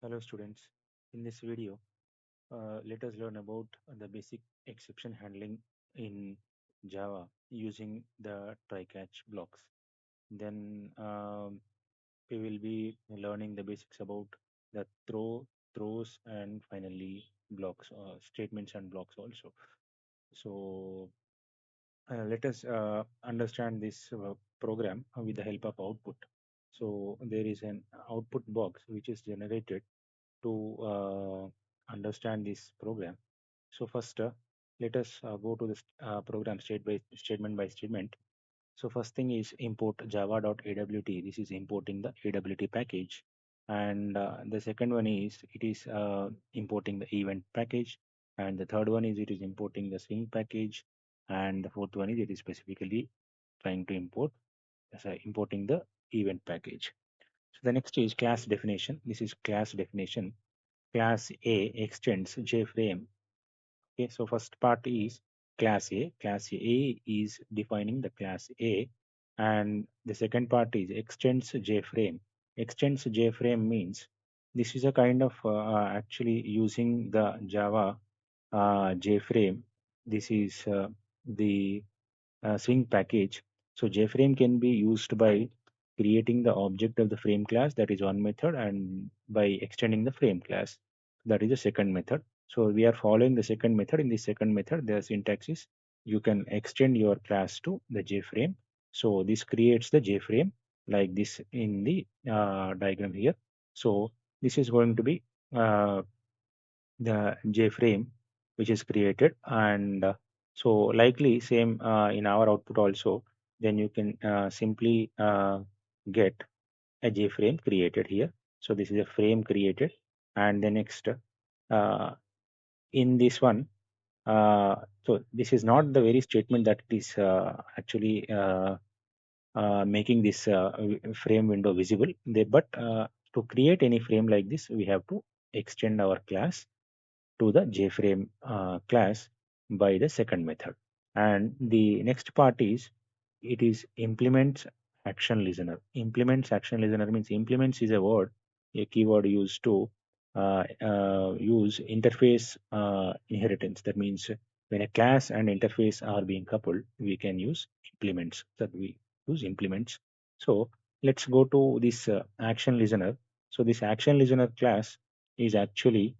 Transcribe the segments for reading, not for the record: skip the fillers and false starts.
Hello students. In this video, let us learn about the basic exception handling in Java using the try-catch blocks. Then we will be learning the basics about the throws, and finally blocks, statements and blocks also. So let us understand this program with the help of output. So there is an output box which is generated to understand this program. So first, let us go to the program statement by statement. So first thing is import java.awt. This is importing the awt package. And the second one is it is importing the event package. And the third one is it is importing the swing package. And the fourth one is it is specifically trying to importing the event package. So the next is class definition. This is class definition. Class A extends JFrame. Okay, so first part is class A. Class A is defining the class A, and the second part is extends JFrame. Extends JFrame means this is a kind of actually using the Java JFrame. This is the swing package. So JFrame can be used by creating the object of the frame class, that is one method, and by extending the frame class, that is the second method. So we are following the second method. In the second method, the syntax is you can extend your class to the JFrame. So this creates the JFrame like this in the diagram here. So this is going to be uh, the JFrame which is created, and so likely same in our output also. Then you can simply get a JFrame created here. So this is a frame created, and the next in this one. So this is not the very statement that is actually making this frame window visible. But to create any frame like this, we have to extend our class to the JFrame class by the second method. And the next part is it is implements action listener. Implements action listener means implements is a word, a keyword used to use interface inheritance. That means when a class and interface are being coupled, we can use implements. That we use implements. So let's go to this action listener. So this action listener class is actually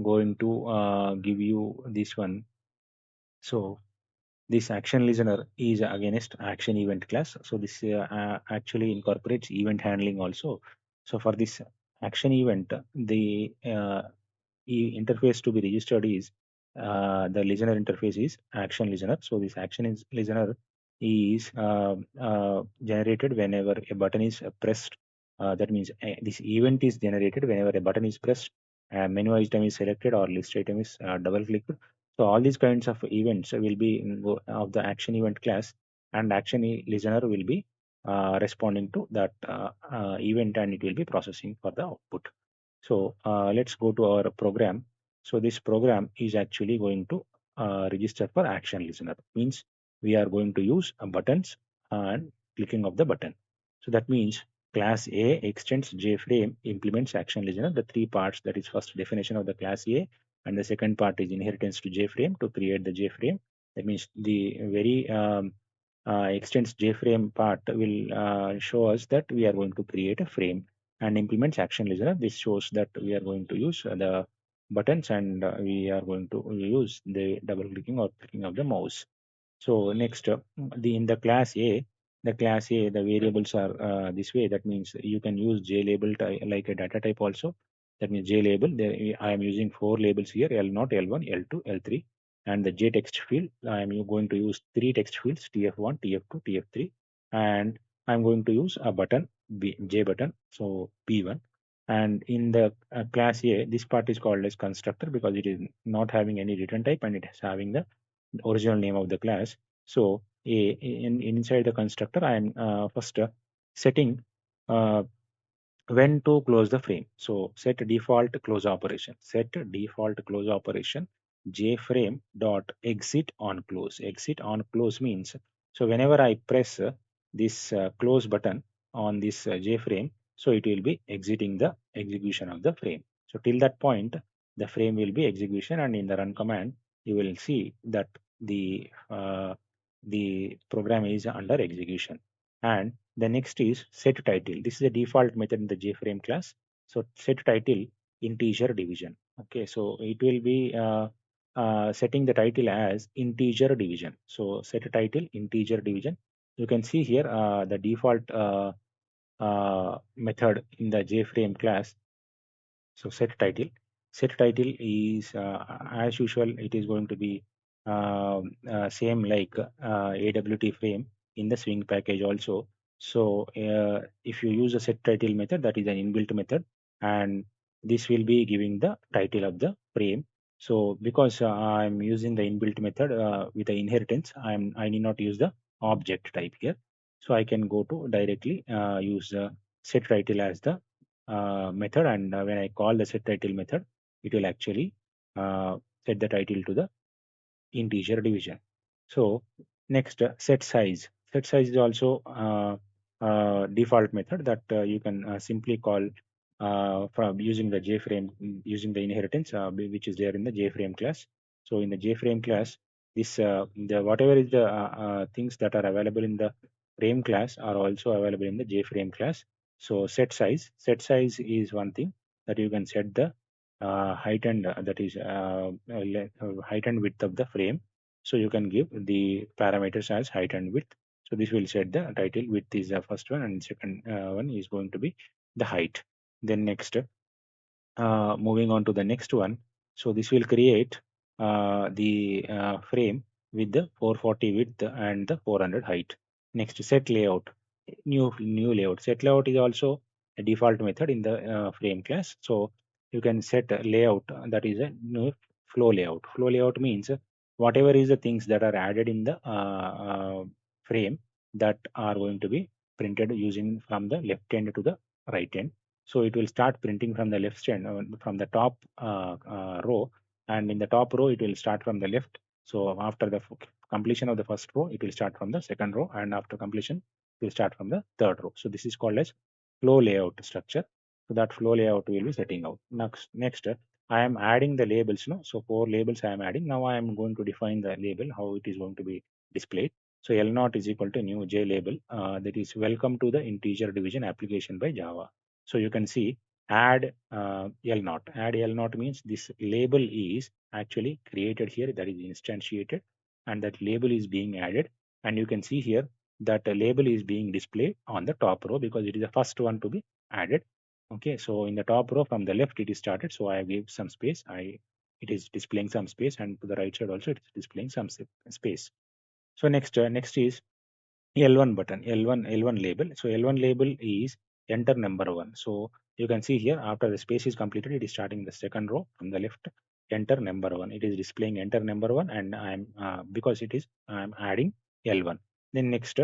going to give you this one. So this action listener is against action event class. So this actually incorporates event handling also. So for this action event, the interface to be registered is the listener interface is action listener. So this listener is generated whenever a button is pressed. That means this event is generated whenever a button is pressed, menu item is selected, or list item is double clicked. So all these kinds of events will be of the action event class, and listener will be responding to that event, and it will be processing for the output. So let's go to our program. So this program is actually going to register for action listener. Means we are going to use buttons and clicking of the button. So that means class A extends JFrame, implements action listener. The three parts, that is first definition of the class A, and the second part is inheritance to JFrame to create the JFrame. That means the very extends JFrame part will show us that we are going to create a frame, and implements action listener. This shows that we are going to use the buttons, and we are going to use the double clicking or clicking of the mouse. So next, the in the class A, the variables are this way. That means you can use JLabel like a data type also. That means JLabel. There, I am using four labels here: L0, L1, L2, L3, and the J text field. I am going to use three text fields: TF1, TF2, TF3, and I'm going to use a button J button. So P1. And in the class A, this part is called as constructor because it is not having any return type, and it is having the original name of the class. So inside the constructor, I am first setting when to close the frame. So set default close operation. Set default close operation jframe dot exit on close. Exit on close means, so whenever I press this close button on this jframe, so it will be exiting the execution of the frame. So till that point, the frame will be execution, and in the run command, you will see that the program is under execution. And the next is set title. This is a default method in the JFrame class. So set title integer division. Okay, so it will be setting the title as integer division. So set title integer division. You can see here the default method in the JFrame class. So set title is as usual. It is going to be same like AWT frame in the swing package also. So if you use a set title method, that is an inbuilt method, and this will be giving the title of the frame. So because I'm using the inbuilt method with the inheritance, I need not use the object type here. So I can go to directly use the set title as the method, and when I call the set title method, it will actually set the title to the integer division. So next, set size. Set size is also default method that you can simply call from using the JFrame, using the inheritance which is there in the JFrame class. So in the JFrame class, this the whatever is the things that are available in the frame class are also available in the JFrame class. So set size is one thing that you can set the height and that is height and width of the frame. So you can give the parameters as height and width. So this will set the title. Width is the first one, and second one is going to be the height. Then next, moving on to the next one. So this will create the frame with the 440 width and the 400 height. Next, set layout. New layout. Set layout is also a default method in the frame class. So you can set a layout that is a new flow layout. Flow layout means whatever is the things that are added in the frame that are going to be printed using from the left end to the right end. So it will start printing from the left end, from the top row, and in the top row, it will start from the left. So after the completion of the first row, it will start from the second row, and after completion, it will start from the third row. So this is called as flow layout structure. So that flow layout will be setting out. Next, I am adding the labels. No, so 4 labels I am adding. Now I am going to define the label, how it is going to be displayed. So L0 is equal to new J label, that is welcome to the integer division application by Java. So you can see add L0. Add L0 means this label is actually created here, that is instantiated, and that label is being added. And you can see here that a label is being displayed on the top row because it is the first one to be added. Okay, so in the top row from the left it is started. So I gave some space. It is displaying some space, and to the right side also it is displaying some space. So next is L1 button, L1 label. So L1 label is enter number one. So you can see here after the space is completed, it is starting the second row from the left. Enter number one. It is displaying enter number one, and I'm because it is I'm adding L1. Then next,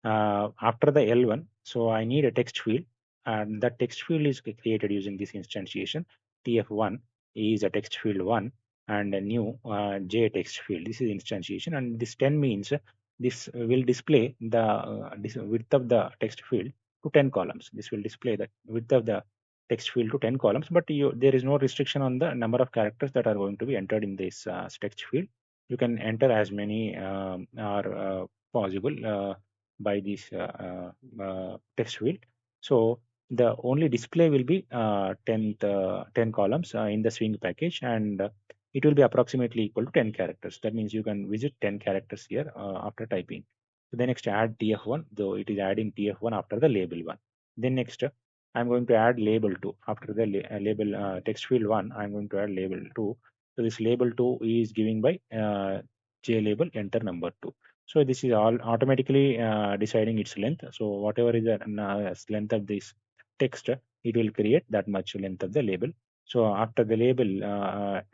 after the L1, so I need a text field, and that text field is created using this instantiation. TF1 is a text field one, and a new J text field. This is instantiation, and this 10 means this will display the width of the text field to 10 columns. This will display the width of the text field to 10 columns, but there is no restriction on the number of characters that are going to be entered in this text field. You can enter as many are possible by this text field. So the only display will be 10 columns in the swing package, and it will be approximately equal to 10 characters. That means you can visit 10 characters here after typing. So then next add TF1, though it is adding TF1 after the label one. Then next I'm going to add label 2 after the label text field 1. I'm going to add label 2. So this label 2 is giving by J label enter number 2. So this is all automatically deciding its length. So whatever is the length of this text, it will create that much length of the label. So after the label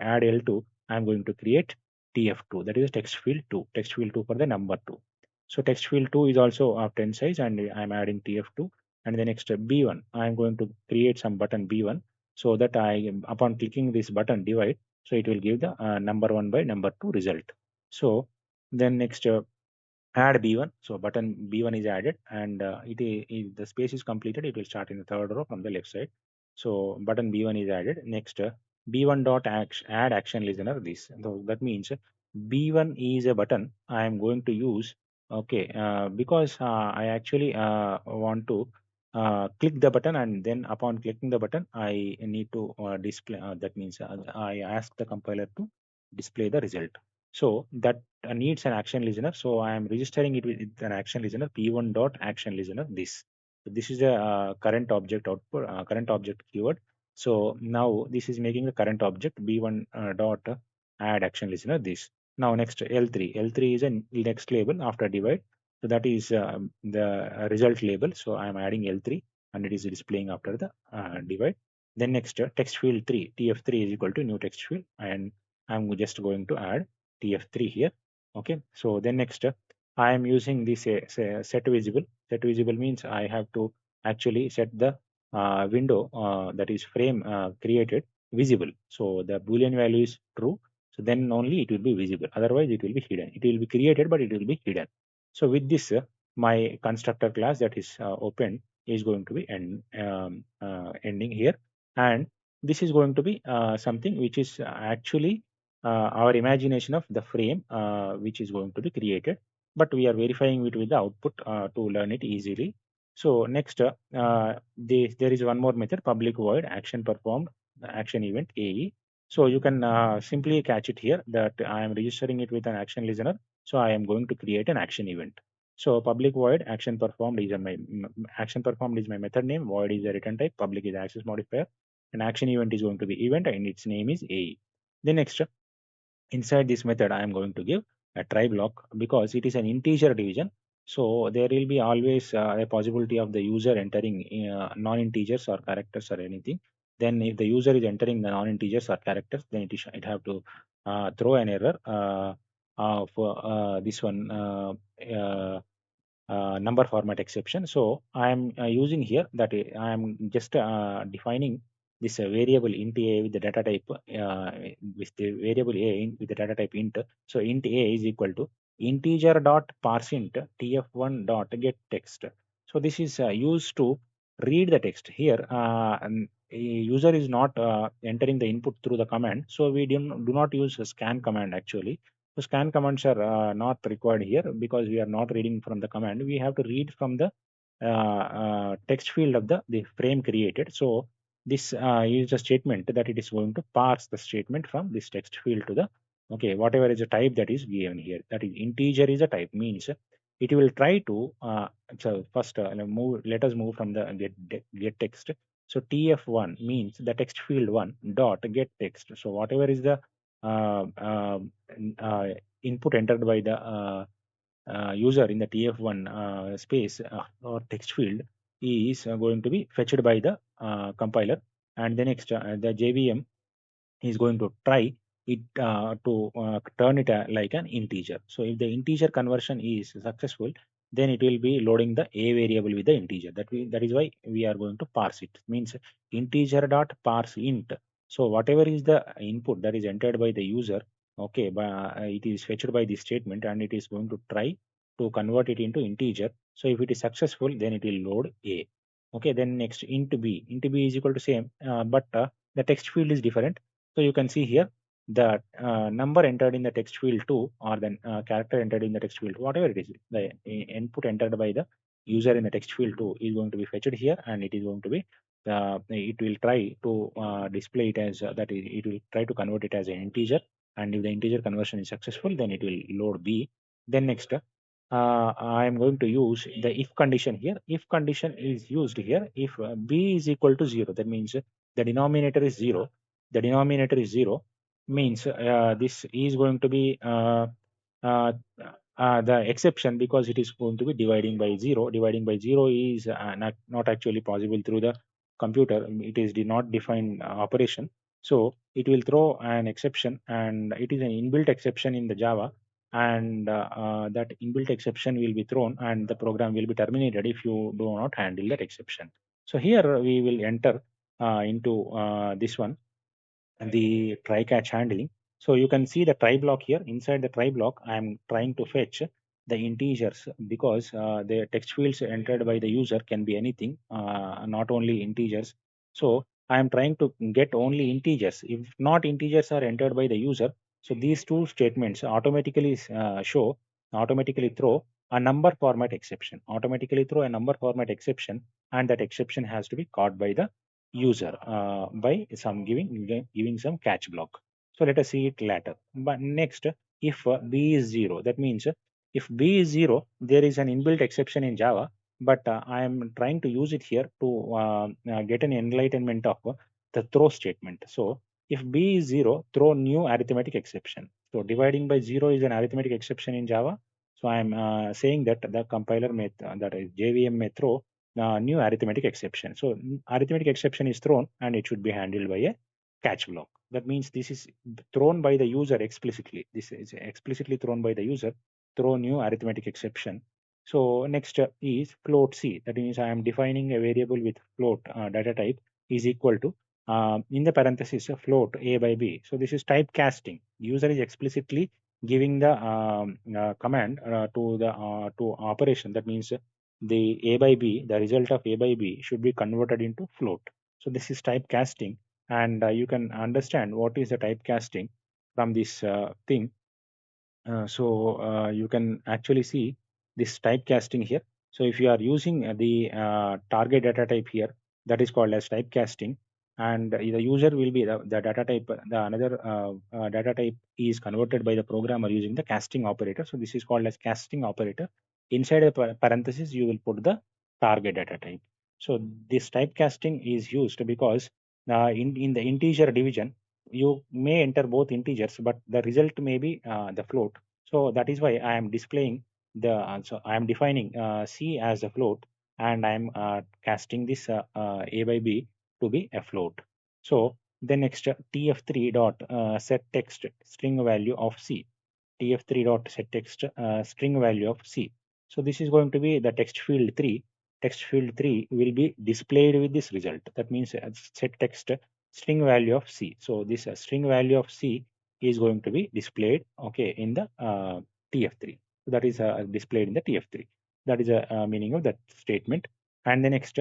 add L2, I'm going to create TF2, that is text field 2, text field 2 for the number 2. So text field 2 is also of 10 size, and I'm adding TF2. And the next B1, I'm going to create some button B1, so that upon clicking this button divide, so it will give the number 1 by number 2 result. So then next add B1. So button B1 is added, and the space is completed. It will start in the third row from the left side. So button B1 is added. Next, B1 dot add action listener. This, so that means B1 is a button I am going to use. Okay, because I actually want to click the button, and then upon clicking the button, I need to display. That means I ask the compiler to display the result. So that needs an action listener. So I am registering it with an action listener, P1 dot action listener. This is a current object output, current object keyword. So now this is making the current object B1 dot add action listener. This now next L3. L3 is a next label after divide. So that is the result label. So I am adding L3 and it is displaying after the divide. Then next text field 3, TF3 is equal to new text field, and I'm just going to add TF3 here. Okay. So then next I am using this set visible. Set visible means I have to actually set the window that is frame created visible. So the boolean value is true. So then only it will be visible. Otherwise it will be hidden. It will be created, but it will be hidden. So with this, my constructor class that is open is going to be ending here, and this is going to be something which is actually our imagination of the frame which is going to be created, but we are verifying it with the output to learn it easily. So next, there is one more method, public void action performed action event AE. So you can simply catch it here that I am registering it with an action listener. So I am going to create an action event. So public void action performed is action performed is my method name. Void is the return type. Public is access modifier. And action event is going to be event, and its name is AE. The next, inside this method I am going to give a try block because it is an integer division. So there will be always a possibility of the user entering non-integers or characters or anything. Then if the user is entering the non-integers or characters, then it have to throw an error for this one number format exception. So I am using here that I am just defining this variable int a with the data type with the variable with the data type int. So int a is equal to integer dot parseInt tf1 dot get text. So this is used to read the text here. A user is not entering the input through the command, so we do not use a scan command actually. So scan commands are not required here because we are not reading from the command. We have to read from the text field of the frame created. So this is a statement that it is going to parse the statement from this text field to the okay whatever is the type that is given here. That is integer is a type means it will try to so first move. Let us move from the get text. So tf1 means the text field one dot get text. So whatever is the uh, uh, uh, input entered by the user in the TF1 space or text field is going to be fetched by the compiler, and the next the JVM is going to try it to turn it like an integer. So if the integer conversion is successful, then it will be loading the a variable with the integer. That is why we are going to parse it. Means integer dot parse int. So whatever is the input that is entered by the user, okay, it is fetched by this statement, and it is going to try to convert it into integer. So if it is successful, then it will load a. Okay, then next int b. Int b is equal to same, but the text field is different. So you can see here the number entered in the text field 2 or the character entered in the text field, whatever it is, the input entered by the user in the text field 2 is going to be fetched here, and it is going to be it will try to display it as it will try to convert it as an integer, and if the integer conversion is successful, then it will load b. Then next I am going to use the if condition here. If condition is used here if b is equal to 0, that means the denominator is 0. The denominator is 0 means this is going to be uh, the exception because it is going to be dividing by 0. Dividing by 0 is not actually possible through the computer. It is not defined operation. So it will throw an exception, and it is an inbuilt exception in the Java, and that inbuilt exception will be thrown and the program will be terminated if you do not handle that exception. So here we will enter into this one, the try catch handling. So you can see the try block here. Inside the try block, I am trying to fetch the integers because the text fields entered by the user can be anything, not only integers. So I am trying to get only integers. If not integers are entered by the user, so these two statements automatically automatically throw a number format exception, and that exception has to be caught by the user by some giving some catch block. So let us see it later. But next, if b is 0, that means if b is 0, there is an inbuilt exception in Java, but I am trying to use it here to get an enlightenment of the throw statement. So if b is 0, throw new arithmetic exception. So dividing by 0 is an arithmetic exception in Java. So I am saying that the compiler may, that is JVM may throw new arithmetic exception. So arithmetic exception is thrown and it should be handled by a catch block. That means this is thrown by the user explicitly. This is explicitly thrown by the user, throw new arithmetic exception. So next is float C. That means I am defining a variable with float data type is equal to in the parenthesis float a by b. So this is typecasting. User is explicitly giving the command to the to operation. That means the a by b, the result of a by b should be converted into float. So this is typecasting, and you can understand what is the typecasting from this thing. You can actually see this typecasting here. So if you are using the target data type here, that is called as typecasting, and the user will be the data type, the another data type is converted by the programmer using the casting operator. So this is called as casting operator. Inside a parenthesis, you will put the target data type. So this typecasting is used because in the integer division, you may enter both integers, but the result may be the float. So that is why I am displaying the, so I am defining C as a float, and I am casting this A by B to be a float. So the next tf3 dot set text string value of C. tf3 dot set text string value of C. So this is going to be the text field 3. Text field 3 will be displayed with this result. That means set text string value of C. So this string value of C is going to be displayed, okay, in the TF3. So that is displayed in the TF3. That is a meaning of that statement. And the next,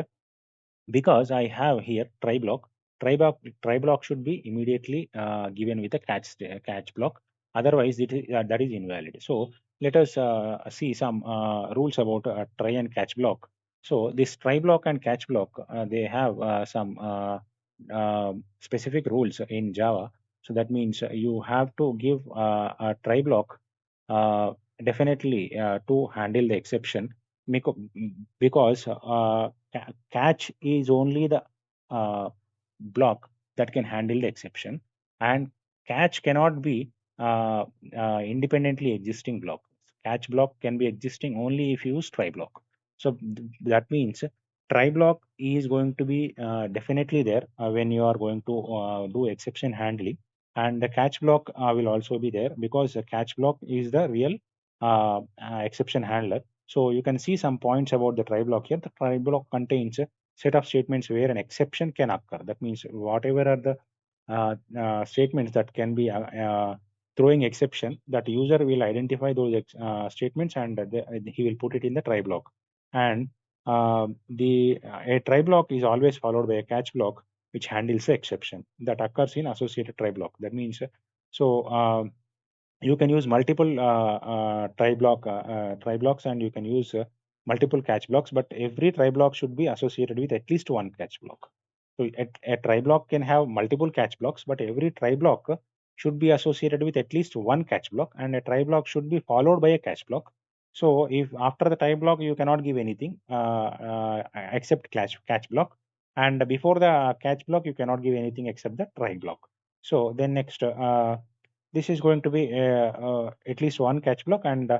because I have here try block should be immediately given with a catch block. Otherwise, that is invalid. So let us see some rules about try and catch block. So this try block and catch block, they have some specific rules in Java. So that means you have to give a try block definitely to handle the exception, because catch is only the block that can handle the exception, and catch cannot be independently existing block. Catch block can be existing only if you use try block. So that means try block is going to be definitely there when you are going to do exception handling, and the catch block will also be there, because the catch block is the real exception handler. So you can see some points about the try block here. The try block contains a set of statements where an exception can occur. That means whatever are the statements that can be throwing exception, that user will identify those statements, and he will put it in the try block. And a try block is always followed by a catch block, which handles the exception that occurs in associated try block. That means so. You can use multiple try blocks, and you can use multiple catch blocks, but every try block should be associated with at least one catch block. So a try block can have multiple catch blocks, but every try block should be associated with at least one catch block, and a try block should be followed by a catch block. So if after the try block you cannot give anything except catch block, and before the catch block you cannot give anything except the try block. So then next, this is going to be at least one catch block, and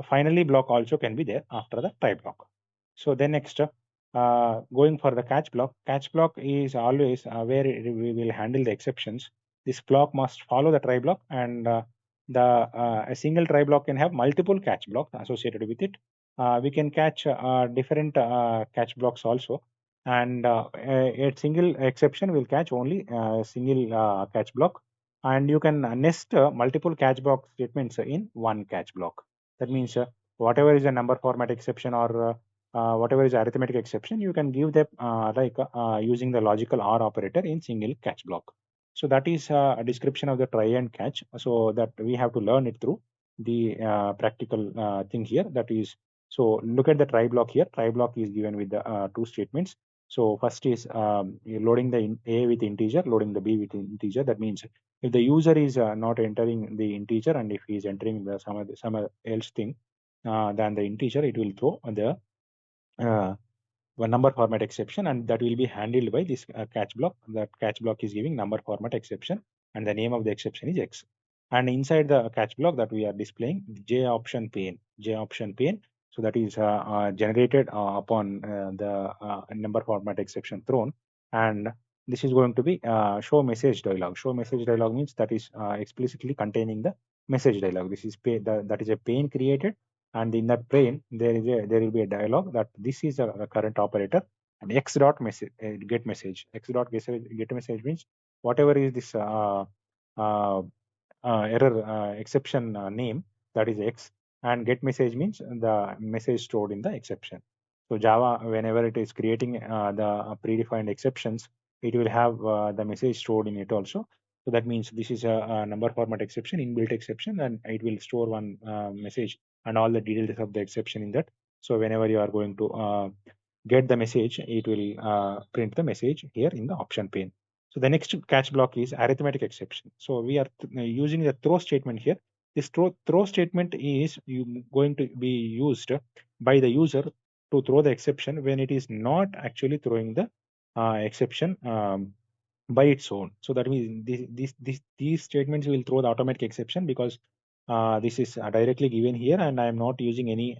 finally block also can be there after the try block. So then next, going for the catch block is always where we will handle the exceptions. This block must follow the try block, and a single try block can have multiple catch blocks associated with it. We can catch different catch blocks also, and a single exception will catch only a single catch block, and you can nest multiple catch block statements in one catch block. That means whatever is a number format exception, or whatever is arithmetic exception, you can give them using the logical OR operator in single catch block. So that is a description of the try and catch. So that we have to learn it through the practical thing here. That is, so look at the try block here. Try block is given with the two statements. So first is loading the A with integer, loading the B with integer. That means if the user is not entering the integer and if he is entering the some else thing than the integer, it will throw the uh, one number format exception, and that will be handled by this catch block. That catch block is giving number format exception, and the name of the exception is X. And inside the catch block that we are displaying J option pane, J option pane. So that is generated upon the number format exception thrown, and this is going to be show message dialog. Show message dialog means that is explicitly containing the message dialog. This is that is a pane created, and in that pane there will be a dialog that this is a current operator, and x dot message get message. X dot get message means whatever is this uh, error exception name, that is X, and get message means the message stored in the exception. So Java, whenever it is creating the predefined exceptions, it will have the message stored in it also. So that means this is a number format exception, inbuilt exception, and it will store one message and all the details of the exception in that. So whenever you are going to get the message, it will print the message here in the option pane. So the next catch block is arithmetic exception. So we are using the throw statement here. This throw statement is going to be used by the user to throw the exception when it is not actually throwing the exception by its own. So that means these statements will throw the automatic exception because this is directly given here, and I am not using any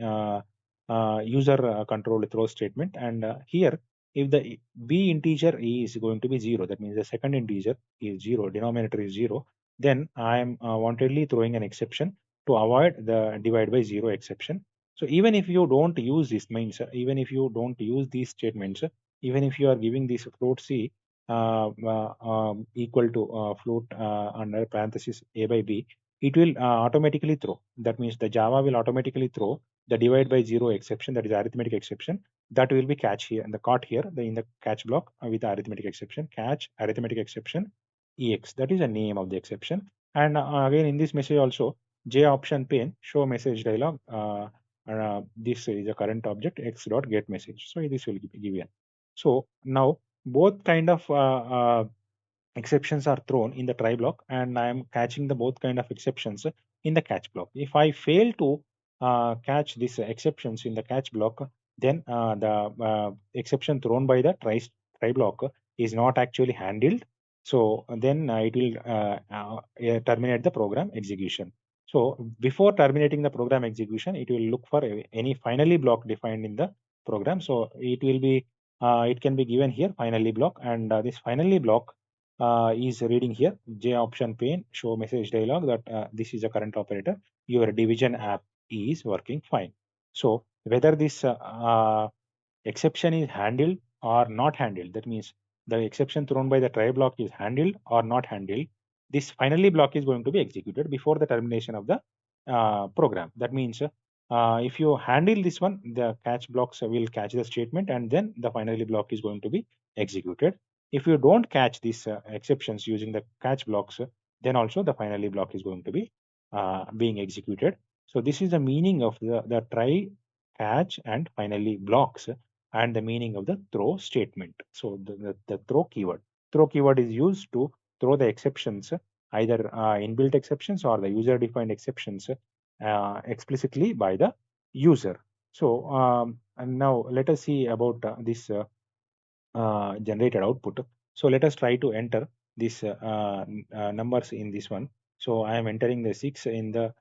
user controlled throw statement. And here, if the b integer is going to be 0, that means the second integer is 0, denominator is 0, then I am wantedly throwing an exception to avoid the divide by 0 exception. So even if you don't use this means, even if you don't use these statements, even if you are giving this float c equal to float under parenthesis a by b, it will automatically throw. That means the Java will automatically throw the divide by 0 exception, that is arithmetic exception, that will be catch here and the caught here in the catch block with the arithmetic exception, catch arithmetic exception ex. That is the name of the exception. And again in this message also, J option pane show message dialog. This is a current object x dot get message. So this will be given. So now both kind of exceptions are thrown in the try block, and I am catching the both kind of exceptions in the catch block. If I fail to catch these exceptions in the catch block, then the exception thrown by the try block is not actually handled. So then it will terminate the program execution. So before terminating the program execution, it will look for any finally block defined in the program. So it will be it can be given here finally block, and this finally block is reading here J option pane show message dialog that this is a current operator. Your division app is working fine. So whether this exception is handled or not handled, that means the exception thrown by the try block is handled or not handled, this finally block is going to be executed before the termination of the program. That means if you handle this one, the catch blocks will catch the statement, and then the finally block is going to be executed. If you don't catch these exceptions using the catch blocks, then also the finally block is going to be being executed. So this is the meaning of the try, catch, and finally blocks, and the meaning of the throw statement. So the throw keyword. Throw keyword is used to throw the exceptions, either inbuilt exceptions or the user-defined exceptions explicitly by the user. So and now let us see about this generated output. So let us try to enter these numbers in this one. So I am entering the 6 in the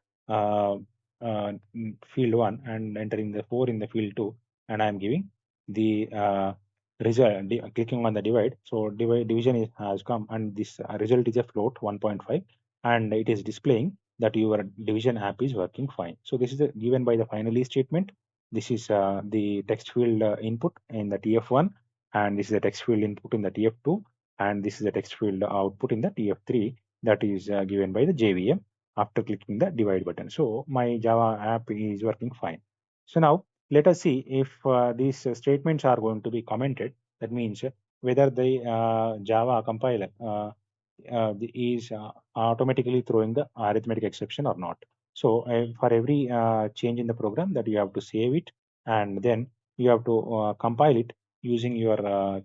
field 1 and entering the 4 in the field 2, and I am giving the result, clicking on the divide. So division has come, and this result is a float 1.5, and it is displaying that your division app is working fine. So this is given by the finally statement. This is the text field input in the TF1, and this is the text field input in the TF2, and this is the text field output in the TF3, that is given by the JVM after clicking the divide button. So my Java app is working fine. So now let us see if these statements are going to be commented. That means whether the Java compiler is automatically throwing the arithmetic exception or not. So for every change in the program, that you have to save it, and then you have to compile it using your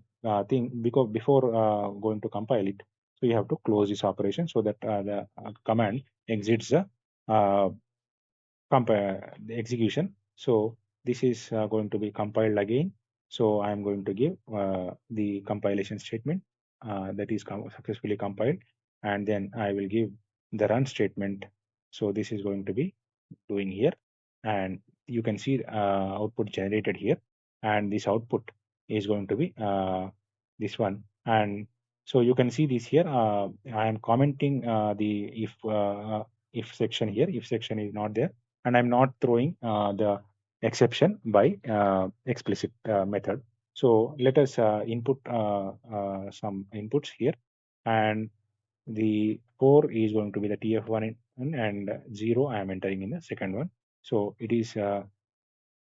thing, because before going to compile it, so you have to close this operation so that the command exits the uh, the execution. So this is going to be compiled again. So I'm going to give the compilation statement that is successfully compiled, and then I will give the run statement. So this is going to be doing here, and you can see output generated here, and this output is going to be this one. And so you can see this here. I am commenting the if section here. If section is not there, and I'm not throwing the exception by explicit method. So let us input some inputs here, and the 4 is going to be the TF1 and 0 I am entering in the second one. So it is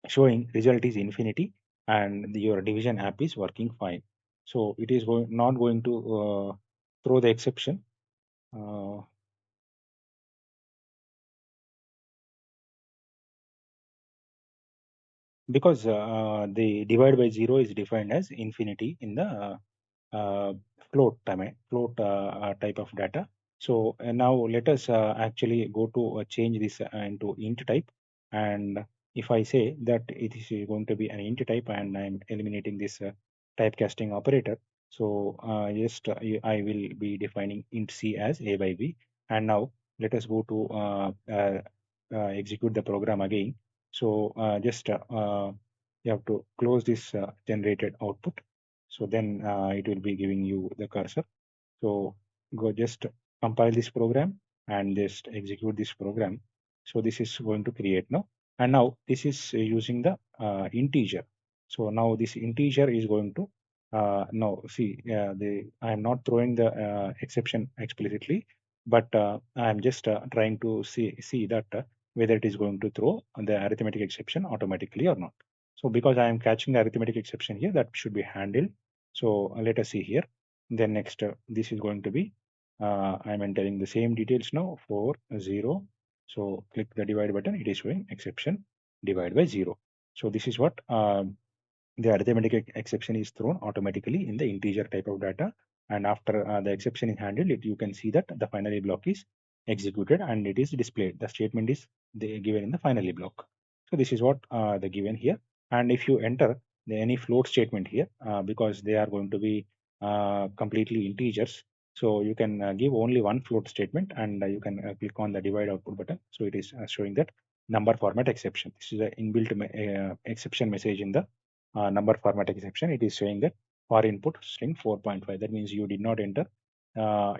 showing result is infinity, and your division app is working fine. So it is not going to throw the exception. Uh, because the divide by 0 is defined as infinity in the uh, type of data. So now let us actually go to change this into int type. And if I say that it is going to be an int type, and I'm eliminating this typecasting operator, so just I will be defining int c as a by b. And now let us go to execute the program again. So just you have to close this generated output. So then it will be giving you the cursor. So go just compile this program and just execute this program. So this is going to create now. And now this is using the integer. So now this integer is going to now see I am not throwing the exception explicitly, but I am just trying to see that whether it is going to throw the arithmetic exception automatically or not. So because I am catching the arithmetic exception here, that should be handled. So let us see here. Then next, this is going to be, I'm entering the same details now for 0. So click the divide button, it is showing exception divide by 0. So this is what the arithmetic exception is thrown automatically in the integer type of data. And after the exception is handled, you can see that the finally block is executed and it is displayed. The statement is given in the finally block. So this is what the given here. And if you enter any float statement here, because they are going to be completely integers, so you can give only one float statement, and you can click on the divide output button. So it is showing that number format exception. This is an inbuilt exception message in the number format exception. It is showing that for input string 4.5. That means you did not enter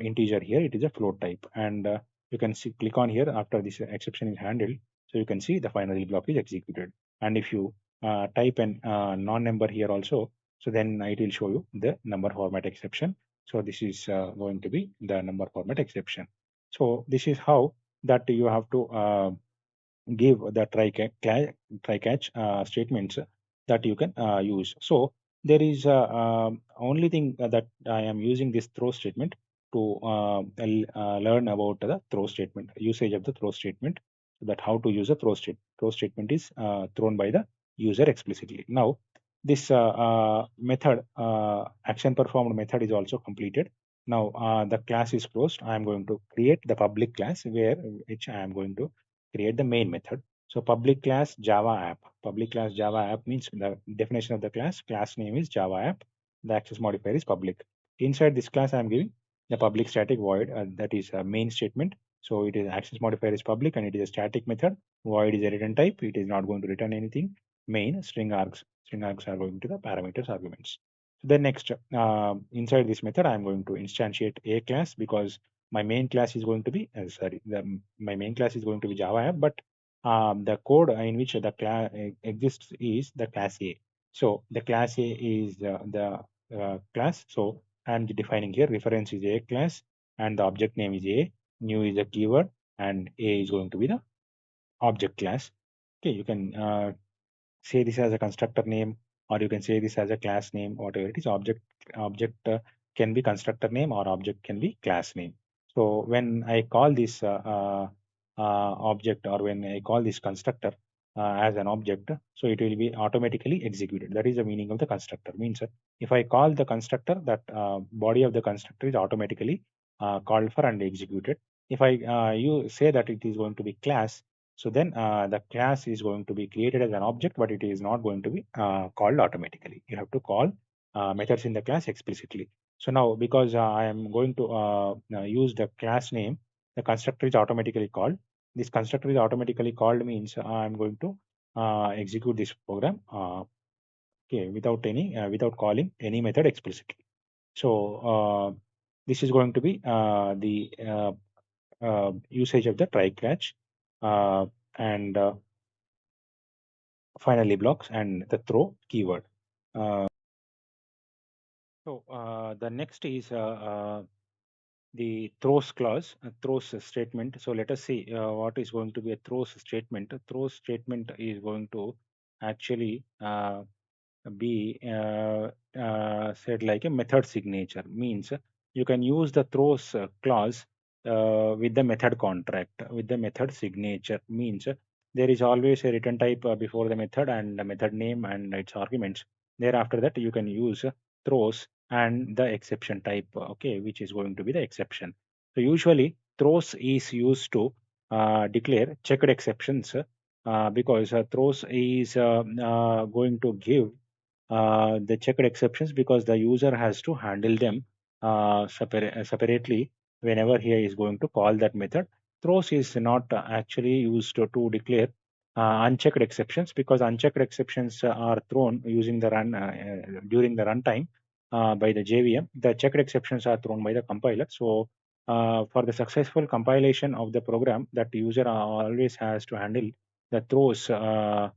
integer here. It is a float type, and you can see click on here after this exception is handled. So you can see the finally block is executed. And if you type an non-number here also, so then it will show you the number format exception. So this is going to be the number format exception. So this is how that you have to give the try catch statements that you can use. So there is only thing that I am using this throw statement to learn about the throw statement, usage of the throw statement, that how to use a throw statement. Throw statement is thrown by the user explicitly. Now this method action performed method is also completed. Now the class is closed. I am going to create the public class where which I am going to create the main method. So public class Java app. Public class Java app means the definition of the class. Class name is Java app. The access modifier is public. Inside this class, I am giving the public static void. That is a main statement. So it is access modifier is public and it is a static method. Void is a return type. It is not going to return anything. Main string args. String args are going to the parameters arguments. Then next, inside this method, I am going to instantiate a class because my main class is going to be my main class is going to be Java app, but the code in which the class exists is the class A. So the class A is the class. So I'm defining here reference is A class and the object name is A. New is a keyword and A is going to be the object class. Okay, you can say this as a constructor name, or you can say this as a class name, whatever it is. Object can be constructor name, or object can be class name. So when I call this object, or when I call this constructor as an object, so it will be automatically executed. That is the meaning of the constructor. Means if I call the constructor, that body of the constructor is automatically called for and executed. If I you say that it is going to be class, so then the class is going to be created as an object, but it is not going to be called automatically. You have to call methods in the class explicitly. So now, because I am going to use the class name, the constructor is automatically called. This constructor is automatically called means I'm going to execute this program, okay, without calling any method explicitly. So this is going to be the usage of the try catch, and finally blocks and the throw keyword. Uh, the next is the throws clause, throws statement. So let us see what is going to be a throws statement. A throws statement is going to actually be said like a method signature. Means you can use the throws clause with the method contract, with the method signature. Means there is always a return type before the method, and the method name and its arguments. Thereafter that you can use throws and the exception type, okay, which is going to be the exception. So usually throws is used to declare checked exceptions, because throws is going to give the checked exceptions, because the user has to handle them separately whenever he is going to call that method. Throws is not actually used to declare unchecked exceptions, because unchecked exceptions are thrown using the run during the runtime by the JVM. The checked exceptions are thrown by the compiler. So for the successful compilation of the program, that user always has to handle the throws uh,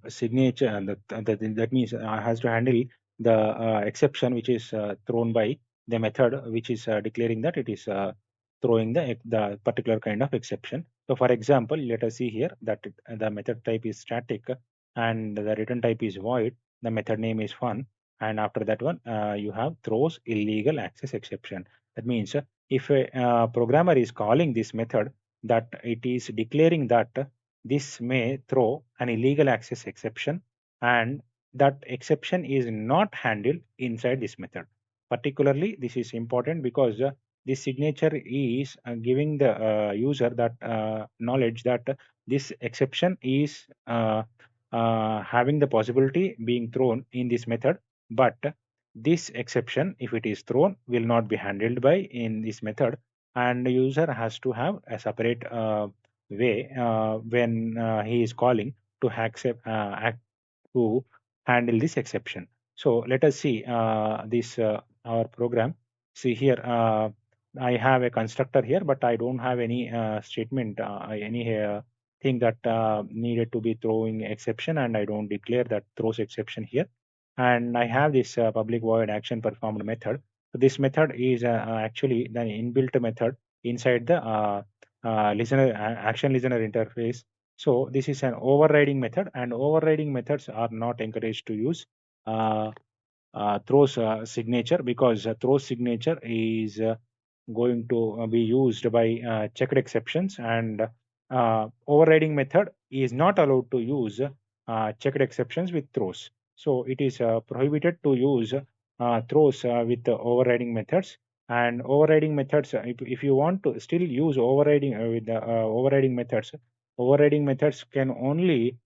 signature, and that means has to handle the exception which is thrown by the method which is declaring that it is throwing the particular kind of exception. So for example, let us see here that the method type is static and the return type is void. The method name is fun, and after that one you have throws illegal access exception. That means if a programmer is calling this method, that it is declaring that this may throw an illegal access exception, and that exception is not handled inside this method. Particularly, this is important because this signature is giving the user that knowledge that this exception is having the possibility being thrown in this method, but this exception, if it is thrown, will not be handled by in this method, and the user has to have a separate way when he is calling to accept to handle this exception. So let us see this our program. See here, I have a constructor here, but I don't have any statement, any thing that needed to be throwing exception, and I don't declare that throws exception here. And I have this public void action performed method. So this method is actually the inbuilt method inside the action listener interface. So this is an overriding method, and overriding methods are not encouraged to use uh, throws signature, because throws signature is going to be used by checked exceptions, and overriding method is not allowed to use checked exceptions with throws. So it is prohibited to use throws with the overriding methods. And overriding methods, if you want to still use overriding with the overriding methods can only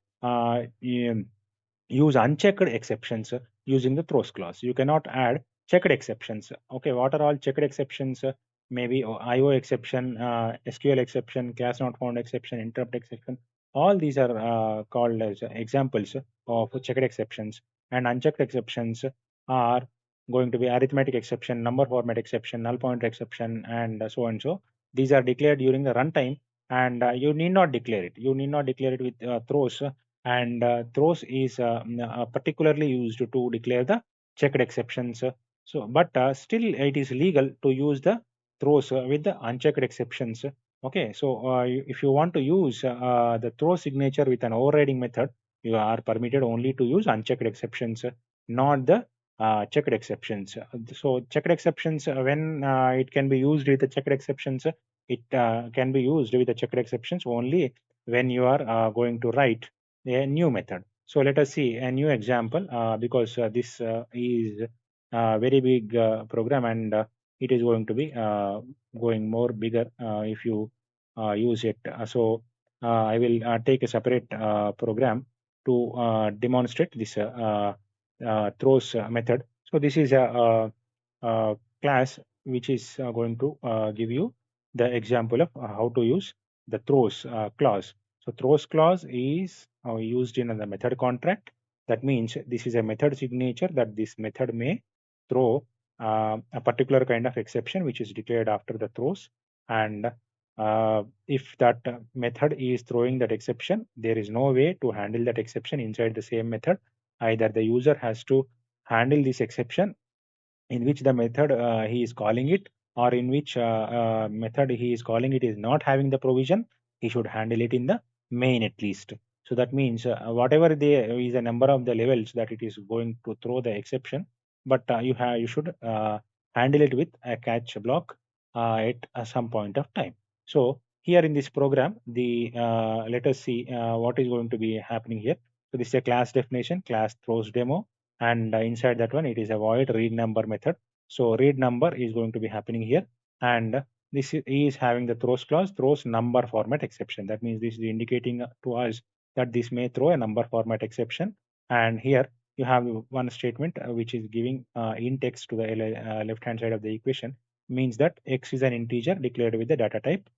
use unchecked exceptions using the throws clause. You cannot add checked exceptions. Okay, what are all checked exceptions? Maybe IO exception, SQL exception, class not found exception, interrupt exception. All these are called as examples of checked exceptions. And unchecked exceptions are going to be arithmetic exception, number format exception, null pointer exception, and so and so. These are declared during the runtime, and you need not declare it. You need not declare it with throws, and throws is particularly used to declare the checked exceptions. So, but still it is legal to use the throws with the unchecked exceptions Okay, so if you want to use the throw signature with an overriding method, you are permitted only to use unchecked exceptions, not the checked exceptions. So checked exceptions, when it can be used with the checked exceptions, it can be used with the checked exceptions only when you are going to write a new method. So let us see a new example, because this is a very big program, and it is going to be going more bigger if you use it. I will take a separate program to demonstrate this throws method. So this is a class which is going to give you the example of how to use the throws clause. So throws clause is used in the method contract. That means this is a method signature that this method may throw a particular kind of exception which is declared after the throws, and if that method is throwing that exception, there is no way to handle that exception inside the same method. Either the user has to handle this exception in which the method he is calling it, or in which method he is calling it is not having the provision, he should handle it in the main at least. So that means whatever there is a number of the levels that it is going to throw the exception, but you should handle it with a catch block at some point of time. So here in this program, the let us see what is going to be happening here. So this is a class definition, class throws demo, and inside that one it is a void read number method. So read number is going to be happening here, and this is having the throws clause, throws number format exception. That means this is indicating to us that this may throw a number format exception. And here you have one statement which is giving int x to the left hand side of the equation, means that x is an integer declared with the data type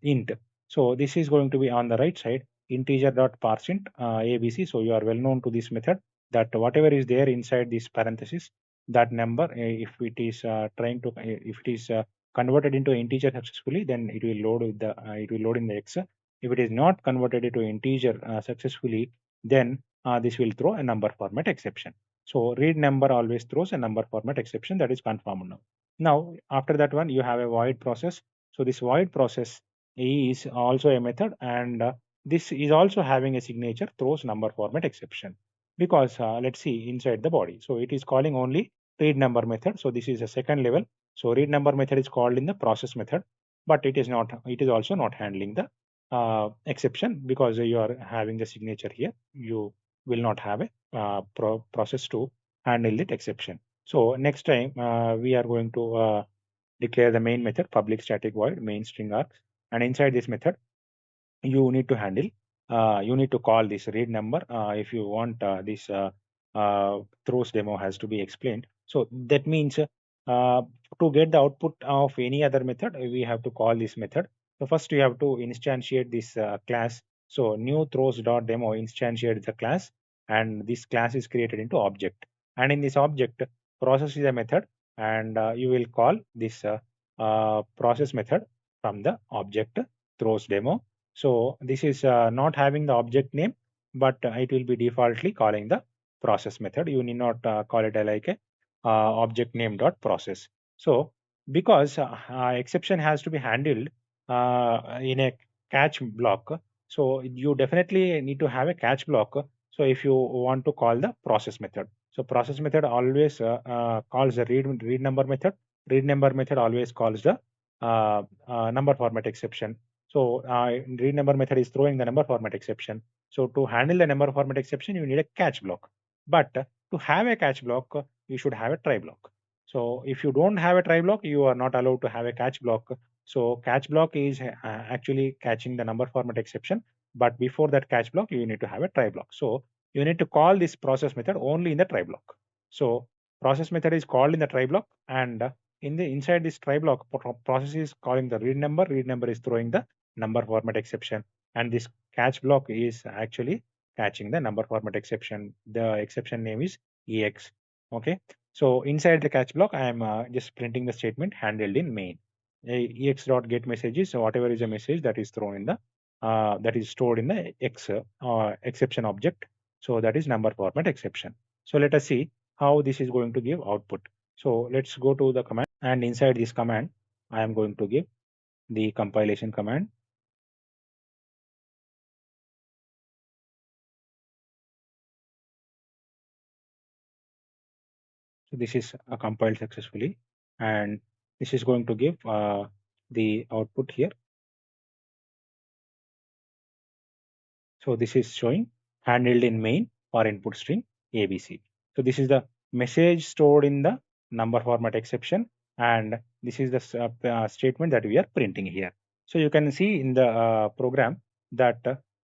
int. So this is going to be on the right side, integer dot parseInt abc. So you are well known to this method, that whatever is there inside this parenthesis, that number, if it is trying to, if it is converted into integer successfully, then it will load with the, it will load in the x. If it is not converted into integer successfully, then this will throw a number format exception. So read number always throws a number format exception, that is confirmed now. Now after that one, you have a void process. So this void process is also a method, and this is also having a signature throws number format exception, because let's see inside the body. So it is calling only read number method. So this is a second level. So read number method is called in the process method, but it is not, it is also not handling the exception, because you are having the signature here. You will not have a process to handle that exception. So next time we are going to declare the main method public static void main string args, and inside this method you need to handle, you need to call this read number if you want this throws demo has to be explained. So that means to get the output of any other method, we have to call this method. So first you have to instantiate this class. So new throws dot demo instantiates the class, and this class is created into object, and in this object process is a method, and you will call this process method from the object throws demo. So this is not having the object name, but it will be defaultly calling the process method. You need not call it like a object name dot process. So because exception has to be handled in a catch block, so you definitely need to have a catch block. So if you want to call the process method, so process method always calls the read number method. Read number method always calls the number format exception. So read number method is throwing the number format exception. So to handle the number format exception, you need a catch block. But to have a catch block, you should have a try block. So if you don't have a try block, you are not allowed to have a catch block. So catch block is actually catching the number format exception. But before that catch block, you need to have a try block. So you need to call this process method only in the try block. So process method is called in the try block, and in the inside this try block, process is calling the read number. Read number is throwing the number format exception, and this catch block is actually catching the number format exception. The exception name is ex. Okay, so inside the catch block, I am just printing the statement handled in main. Ex dot get messages. So whatever is a message that is thrown in the that is stored in the x exception object. So that is number format exception. So let us see how this is going to give output. So let's go to the command, and inside this command I am going to give the compilation command. So this is compiled successfully, and this is going to give the output here. So this is showing handled in main or input string ABC. So this is the message stored in the number format exception, and this is the statement that we are printing here. So you can see in the program that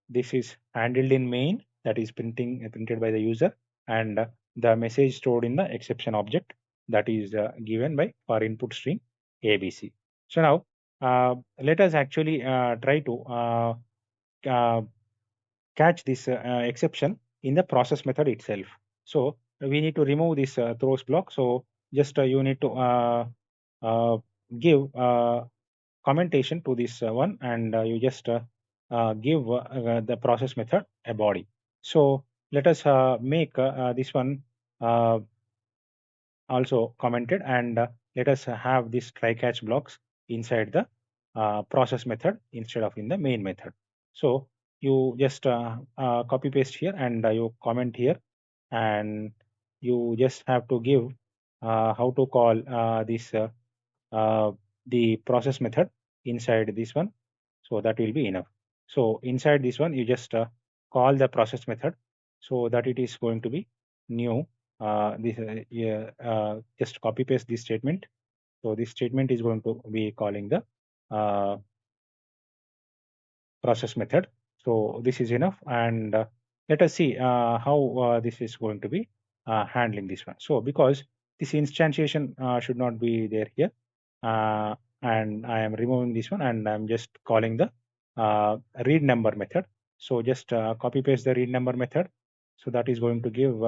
this is handled in main, that is printed by the user, and the message stored in the exception object, that is given by for input string ABC. So now let us actually try to uh, catch this exception in the process method itself. So we need to remove this throws block. So just you need to uh, give commentation to this one, and you just give the process method a body. So let us make this one uh, also commented, and let us have this try catch blocks inside the process method instead of in the main method. So you just copy paste here, and you comment here, and you just have to give how to call this uh, the process method inside this one. So that will be enough. So inside this one, you just call the process method, so that it is going to be new. This yeah, just copy paste this statement. So this statement is going to be calling the uh, process method. So this is enough, and let us see how this is going to be handling this one. So because this instantiation should not be there here, uh, and I am removing this one, and I'm just calling the read number method. So just copy paste the read number method. So that is going to give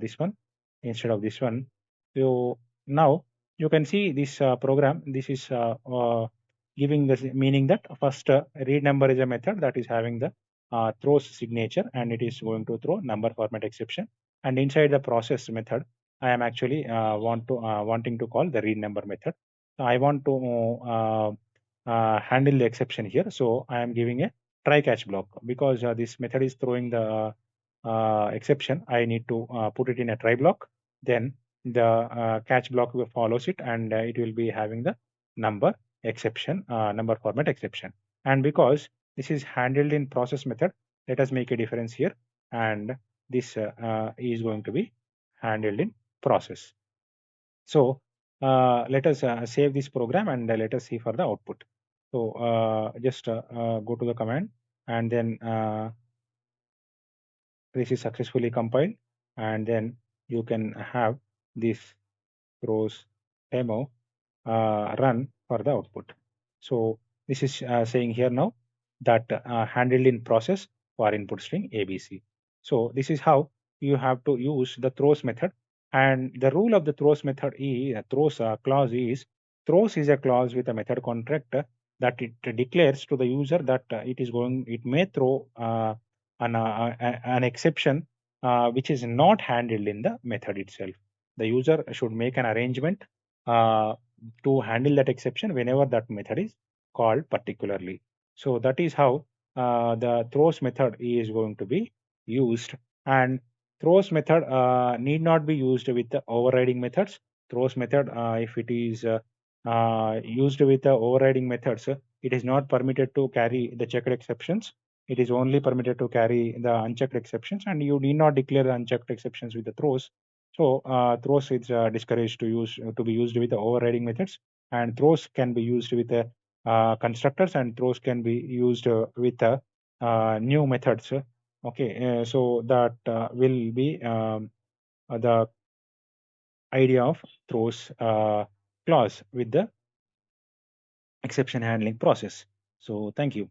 this one instead of this one. So now you can see this program. This is giving the meaning that first read number is a method that is having the throws signature, and it is going to throw number format exception. And inside the process method, I am actually wanting to call the read number method. I want to handle the exception here, so I am giving a try catch block because this method is throwing the exception. I need to put it in a try block. Then the catch block will follows it, and it will be having the number exception, number format exception. And because this is handled in process method, let us make a difference here, and this is going to be handled in process. So let us save this program, and let us see for the output. So just go to the command, and then this is successfully compiled, and then you can have this rows demo run for the output. So this is saying here now that handled in process for input string ABC. So this is how you have to use the throws method. And the rule of the throws method is throws clause is throws is a clause with a method contract that it declares to the user that it may throw an exception which is not handled in the method itself. The user should make an arrangement uh, to handle that exception whenever that method is called particularly. So that is how the throws method is going to be used. And throws method need not be used with the overriding methods. Throws method, if it is used with the overriding methods, it is not permitted to carry the checked exceptions. It is only permitted to carry the unchecked exceptions, and you need not declare the unchecked exceptions with the throws. So throws is discouraged to be used with the overriding methods, and throws can be used with the constructors, and throws can be used with the new methods. Okay, so that will be the idea of throws clause with the exception handling process. So thank you.